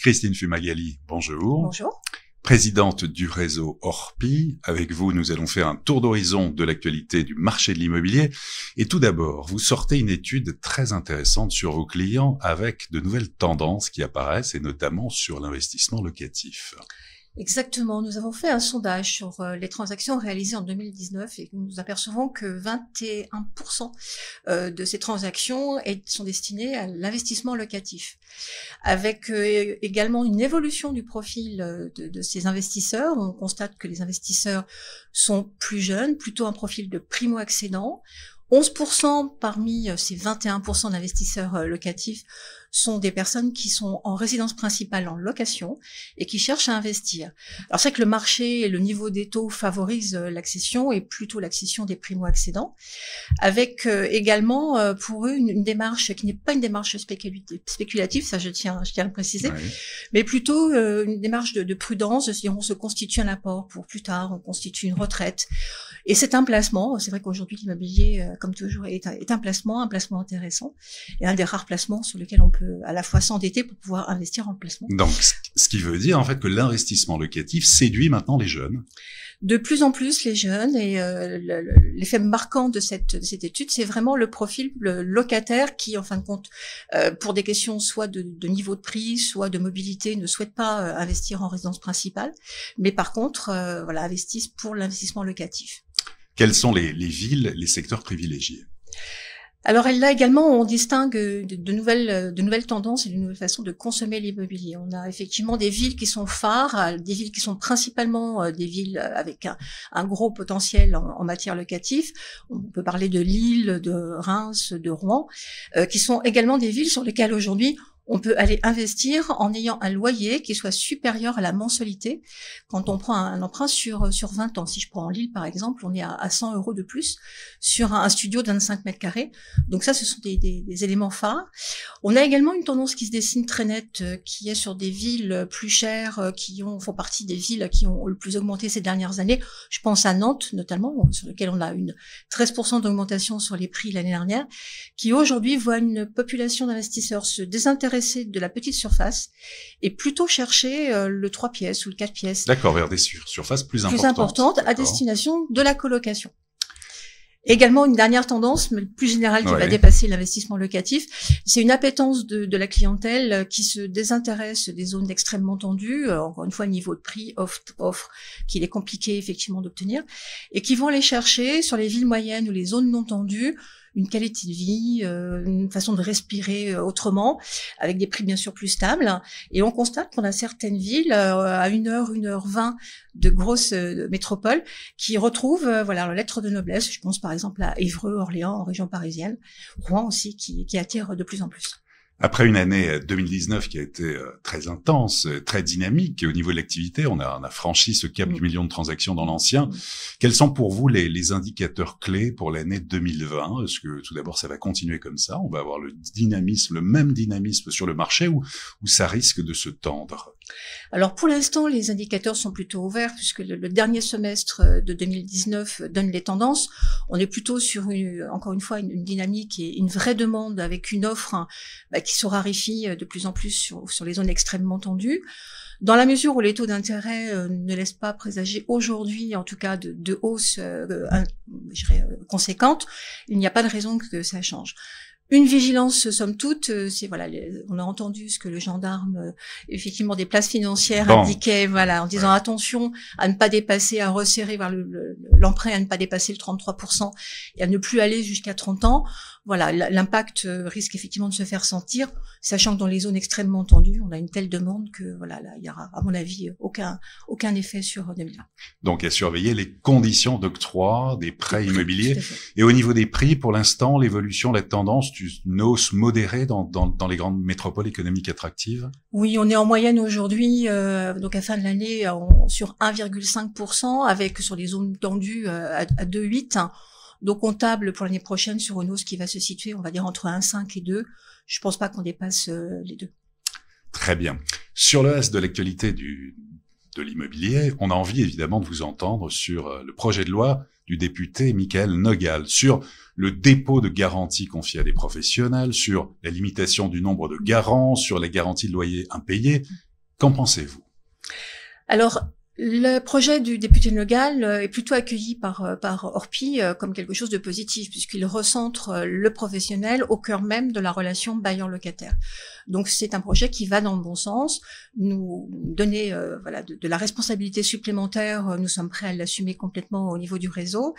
Christine Fumagalli, bonjour. Bonjour. Présidente du réseau Orpi. Avec vous, nous allons faire un tour d'horizon de l'actualité du marché de l'immobilier. Et tout d'abord, vous sortez une étude très intéressante sur vos clients avec de nouvelles tendances qui apparaissent, et notamment sur l'investissement locatif. Exactement. Nous avons fait un sondage sur les transactions réalisées en 2019 et nous apercevons que 21% de ces transactions sont destinées à l'investissement locatif. Avec également une évolution du profil de ces investisseurs, on constate que les investisseurs sont plus jeunes, plutôt un profil de primo-accédants. 11% parmi ces 21% d'investisseurs locatifs sont des personnes qui sont en résidence principale en location et qui cherchent à investir. Alors c'est vrai que le marché et le niveau des taux favorisent l'accession et plutôt l'accession des primo-accédants, avec également pour eux une démarche qui n'est pas une démarche spéculative, ça je tiens à le préciser, oui, mais plutôt une démarche de prudence, c'est-à-dire on se constitue un apport pour plus tard, on constitue une retraite. Et c'est un placement, c'est vrai qu'aujourd'hui l'immobilier, comme toujours, est un placement intéressant, et un des rares placements sur lesquels on peut à la fois s'endetter pour pouvoir investir en placement. Donc, ce qui veut dire en fait que l'investissement locatif séduit maintenant les jeunes. De plus en plus les jeunes, et l'effet marquant de cette étude, c'est vraiment le profil locataire qui, en fin de compte, pour des questions soit de niveau de prix, soit de mobilité, ne souhaite pas investir en résidence principale, mais par contre, investissent pour l'investissement locatif. Quelles sont les villes, les secteurs privilégiés ? Alors là également, on distingue de nouvelles tendances et de nouvelles façons de consommer l'immobilier. On a effectivement des villes qui sont phares, des villes qui sont principalement des villes avec un gros potentiel en matière locative. On peut parler de Lille, de Reims, de Rouen, qui sont également des villes sur lesquelles aujourd'hui on peut aller investir en ayant un loyer qui soit supérieur à la mensualité quand on prend un emprunt sur 20 ans. Si je prends en Lille, par exemple, on est à 100 € de plus sur un studio de 25 mètres carrés. Donc ça, ce sont des éléments phares. On a également une tendance qui se dessine très nette, qui est sur des villes plus chères, font partie des villes qui ont le plus augmenté ces dernières années. Je pense à Nantes, notamment, sur lequel on a une 13% d'augmentation sur les prix l'année dernière, qui aujourd'hui voit une population d'investisseurs se désintéresser de la petite surface et plutôt chercher le 3 pièces ou le 4 pièces. D'accord, vers des surfaces plus importantes à destination de la colocation. Également, une dernière tendance, mais plus générale, qui va dépasser l'investissement locatif, c'est une appétence de la clientèle qui se désintéresse des zones extrêmement tendues, encore une fois, niveau de prix, offre, qu'il est compliqué effectivement d'obtenir, et qui vont aller chercher sur les villes moyennes ou les zones non tendues, une qualité de vie, une façon de respirer autrement, avec des prix bien sûr plus stables. Et on constate qu'on a certaines villes à 1h20 de grosses métropoles qui retrouvent leur lettre de noblesse. Je pense par exemple à Évreux, Orléans, en région parisienne, Rouen aussi, qui attire de plus en plus. Après une année 2019 qui a été très intense, très dynamique, et au niveau de l'activité, on a franchi ce cap du million de transactions dans l'ancien. Quels sont pour vous les indicateurs clés pour l'année 2020 ? Est-ce que tout d'abord ça va continuer comme ça ? On va avoir le même dynamisme sur le marché, ou ça risque de se tendre ? Alors pour l'instant, les indicateurs sont plutôt ouverts puisque le dernier semestre de 2019 donne les tendances. On est plutôt sur encore une fois une dynamique et une vraie demande avec une offre qui se raréfie de plus en plus sur les zones extrêmement tendues. Dans la mesure où les taux d'intérêt ne laissent pas présager aujourd'hui, en tout cas, de hausse conséquente, il n'y a pas de raison que ça change. Une vigilance, somme toute, on a entendu ce que le gendarme, effectivement, des places financières indiquait, en disant attention à ne pas dépasser, à resserrer vers l'emprunt, à ne pas dépasser le 33% et à ne plus aller jusqu'à 30 ans. Voilà, l'impact risque effectivement de se faire sentir, sachant que dans les zones extrêmement tendues, on a une telle demande que là, il y aura, à mon avis, aucun effet sur 2020. Donc, à surveiller les conditions d'octroi des prêts immobiliers. Et au niveau des prix, pour l'instant, l'évolution, la tendance, une hausse modérée dans les grandes métropoles économiques attractives? Oui, on est en moyenne aujourd'hui, donc à fin de l'année, sur 1,5%, avec sur les zones tendues à 2,8%. Donc on table pour l'année prochaine sur une hausse qui va se situer, on va dire, entre 1,5 et 2. Je pense pas qu'on dépasse les 2. Très bien. Sur le reste de l'actualité de l'immobilier, on a envie évidemment de vous entendre sur le projet de loi du député Michaël Nogal, sur le dépôt de garanties confiées à des professionnels, sur la limitation du nombre de garants, sur les garanties de loyer impayés. Qu'en pensez-vous? Alors, le projet du député de Nogal est plutôt accueilli par Orpi comme quelque chose de positif, puisqu'il recentre le professionnel au cœur même de la relation bailleur-locataire. Donc c'est un projet qui va dans le bon sens, nous donner de la responsabilité supplémentaire, nous sommes prêts à l'assumer complètement au niveau du réseau,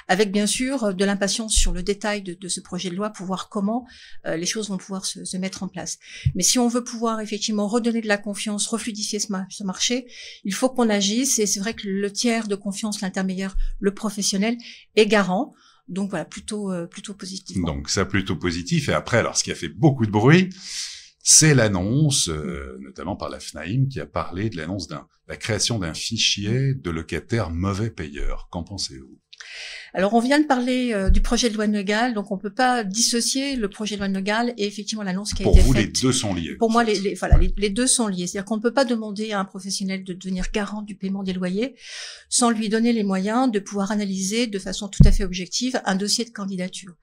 avec bien sûr de l'impatience sur le détail de ce projet de loi pour voir comment les choses vont pouvoir se mettre en place. Mais si on veut pouvoir effectivement redonner de la confiance, refluidifier ce marché, il faut qu'on agisse. Et c'est vrai que le tiers de confiance, l'intermédiaire, le professionnel est garant. Donc voilà, plutôt positif. Donc ça, plutôt positif. Et après, alors ce qui a fait beaucoup de bruit, c'est l'annonce, notamment par la FNAIM, qui a parlé de l'annonce la création d'un fichier de locataires mauvais payeurs. Qu'en pensez-vous? Alors, on vient de parler du projet de loi de Nogal, donc on peut pas dissocier le projet de loi de Nogal et effectivement l'annonce qui a été faite. Pour vous, les deux sont liés. Pour moi, les deux sont liés. C'est-à-dire qu'on ne peut pas demander à un professionnel de devenir garant du paiement des loyers sans lui donner les moyens de pouvoir analyser de façon tout à fait objective un dossier de candidature.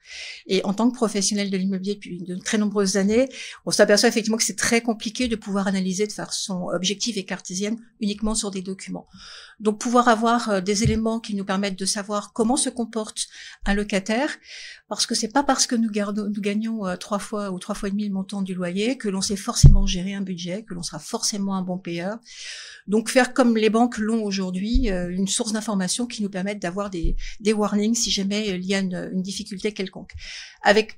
Et en tant que professionnel de l'immobilier depuis de très nombreuses années, on s'aperçoit effectivement que c'est très compliqué de pouvoir analyser de façon objective et cartésienne uniquement sur des documents. Donc, pouvoir avoir des éléments qui nous permettent de savoir comment se comporte un locataire, parce que c'est pas parce que nous gagnons 3 fois ou 3 fois et demi le montant du loyer que l'on sait forcément gérer un budget, que l'on sera forcément un bon payeur. Donc faire comme les banques l'ont aujourd'hui, une source d'information qui nous permette d'avoir des warnings si jamais il y a une difficulté quelconque.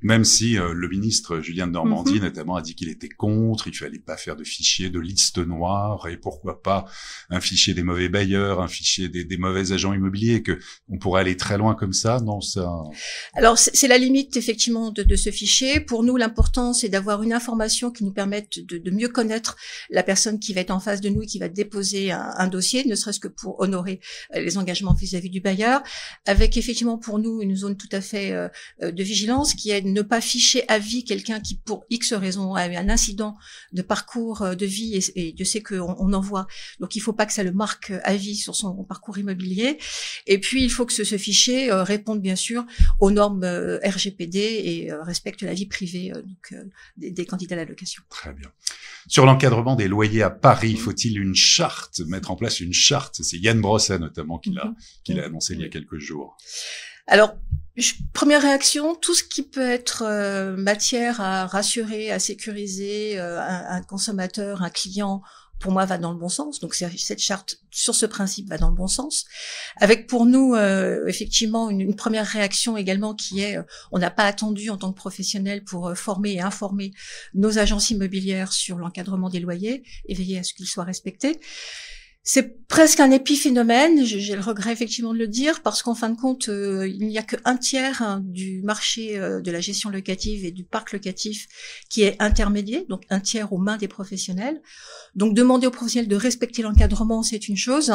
Même si le ministre Julien de Normandie notamment a dit qu'il était contre, il fallait pas faire de fichier de liste noire et pourquoi pas un fichier des mauvais bailleurs, un fichier des mauvais agents immobiliers, que on pourrait aller très loin comme ça. Non, ça. Alors c'est la limite effectivement de ce fichier. Pour nous, l'important c'est d'avoir une information qui nous permette de mieux connaître la personne qui va être en face de nous et qui va déposer un dossier, ne serait-ce que pour honorer les engagements vis-à-vis du bailleur, avec effectivement pour nous une zone tout à fait de vigilance qui est de ne pas ficher à vie quelqu'un qui pour X raison a eu un incident de parcours de vie et Dieu sait qu'on en voit. Donc il faut pas que ça le marque à vie sur son parcours immobilier. Et puis il faut que ce fichier réponde bien sûr aux normes RGPD et respecte la vie privée des candidats à la location. Très bien. Sur l'encadrement des loyers à Paris, faut-il mettre en place une charte? C'est Yann Brossa notamment qui l'a annoncé il y a quelques jours. Alors, première réaction, tout ce qui peut être matière à rassurer, à sécuriser un consommateur, un client, pour moi, va dans le bon sens. Donc, cette charte, sur ce principe, va dans le bon sens. Avec pour nous, effectivement, une première réaction également qui est, on n'a pas attendu en tant que professionnel pour former et informer nos agences immobilières sur l'encadrement des loyers et veiller à ce qu'ils soient respectés. C'est presque un épiphénomène, j'ai le regret effectivement de le dire, parce qu'en fin de compte, il n'y a qu'un tiers du marché de la gestion locative et du parc locatif qui est intermédié, donc un tiers aux mains des professionnels. Donc demander aux professionnels de respecter l'encadrement, c'est une chose.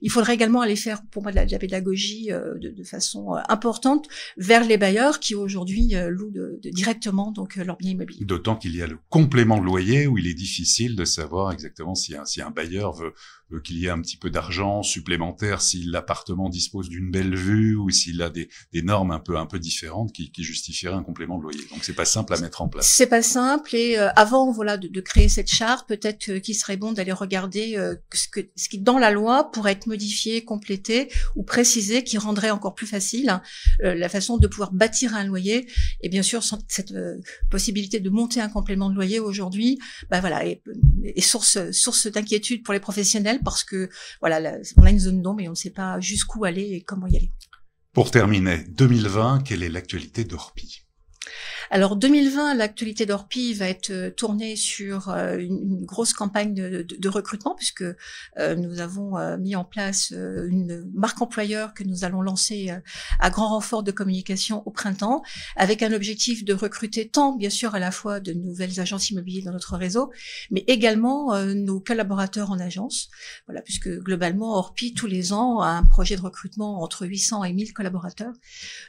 Il faudrait également aller faire, pour moi, de la pédagogie de façon importante vers les bailleurs qui aujourd'hui louent directement donc leur bien immobilier. D'autant qu'il y a le complément de loyer où il est difficile de savoir exactement si un bailleur veut qu'il y ait un petit peu d'argent supplémentaire, si l'appartement dispose d'une belle vue ou s'il a des normes un peu différentes qui justifieraient un complément de loyer. Donc c'est pas simple à mettre en place. C'est pas simple et avant de créer cette charte, peut-être qu'il serait bon d'aller regarder ce qui dans la loi pourrait être modifié, complété ou précisé, qui rendrait encore plus facile la façon de pouvoir bâtir un loyer. Et bien sûr, cette possibilité de monter un complément de loyer aujourd'hui, est source d'inquiétude pour les professionnels. Parce que voilà, on a une zone d'ombre et on ne sait pas jusqu'où aller et comment y aller. Pour terminer, 2020, quelle est l'actualité d'Orpi? Alors 2020, l'actualité d'Orpi va être tournée sur une grosse campagne de recrutement, puisque nous avons mis en place une marque employeur que nous allons lancer à grand renfort de communication au printemps, avec un objectif de recruter tant bien sûr à la fois de nouvelles agences immobilières dans notre réseau, mais également nos collaborateurs en agence. Voilà, puisque globalement Orpi tous les ans a un projet de recrutement entre 800 et 1000 collaborateurs.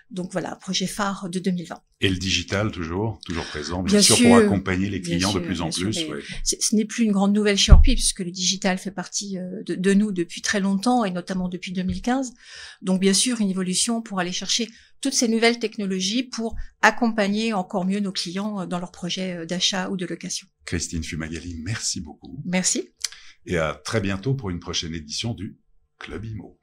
Donc voilà, projet phare de 2020. Et le digital toujours présent, bien sûr, pour accompagner les clients de plus en plus. Ouais. Ce n'est plus une grande nouvelle chez Orpi, puisque le digital fait partie de nous depuis très longtemps, et notamment depuis 2015. Donc bien sûr, une évolution pour aller chercher toutes ces nouvelles technologies pour accompagner encore mieux nos clients dans leurs projets d'achat ou de location. Christine Fumagalli, merci beaucoup. Merci. et à très bientôt pour une prochaine édition du Club Imo.